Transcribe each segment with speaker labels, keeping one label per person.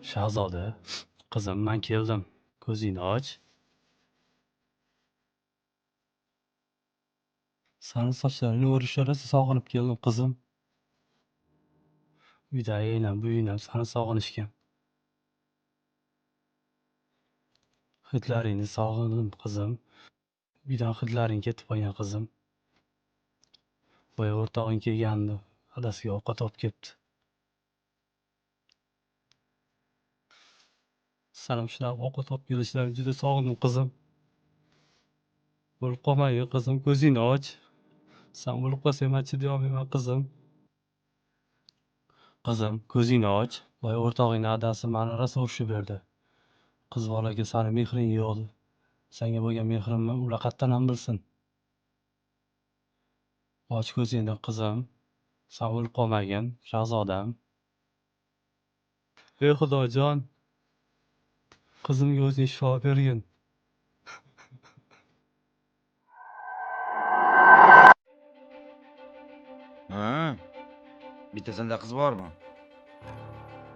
Speaker 1: Shahzoda, qizim, men keldim. Ko'zingni och. Sani sochlaringni o'rishlarasa sog'inib keldim, qizim. Uydagi enam, buyinam sani sog'inishgan. Hidlaringni sog'indim, qizim. Uydan hidlaring ketib qolgan, qizim. Boya o'rtog'ing kelgandi, adasiga ovqat olib kelibdi. Sana shunaqa ovqat olib kelishlarini juda sog'indim, qizim. Bo'lib qolmagin, qizim, ko'zingni och. Sen bo'lib qolsang men chiday olmayman, qizim. Qizim, ko'zingni och. Boya o'rtog'ingning adasi mani rosa urishib berdi. Qiz bolaga sani mehring yo'q. Senga bo'lgan mehrimni ular qayerdan ham bilsin. Och ko'zingni, qizim. Sen o'lib qolmagin, shahzodam. Ey Xudojon, qizimga o'zing shifo bergin.
Speaker 2: Ha? Bittasanda qiz bormi?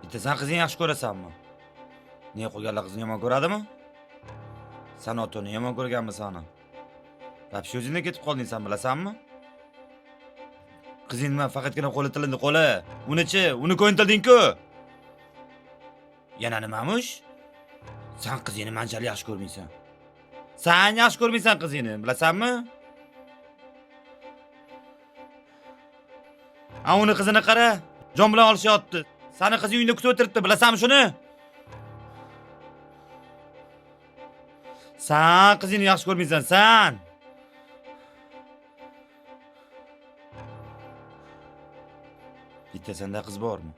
Speaker 2: Bittasan qizingni yaxshi ko'rasanmi? Ne qo'yganlar qizni yomon ko'radimi? Sen otini yomon ko'rganmi sani? Vobshe o'zingdan ketib qolding sen bilasanmi? Qizing nima faqatgina qo'li tilindi qo'li. Uni-chi, uni ko'ntilding-ku. Yana nimamush? Sen qizingni manchalik yaxshi ko'rmaysan. Sen yaxshi ko'rmaysan qizingni, bilasanmi? Uni qizini qara, jon bilan olishyapti. Sani qizing uyingda kutib o'tiribdi, bilasanmi shuni? Sen qizingni yaxshi ko'rmaysan, sen. Bittasanda qiz bormi?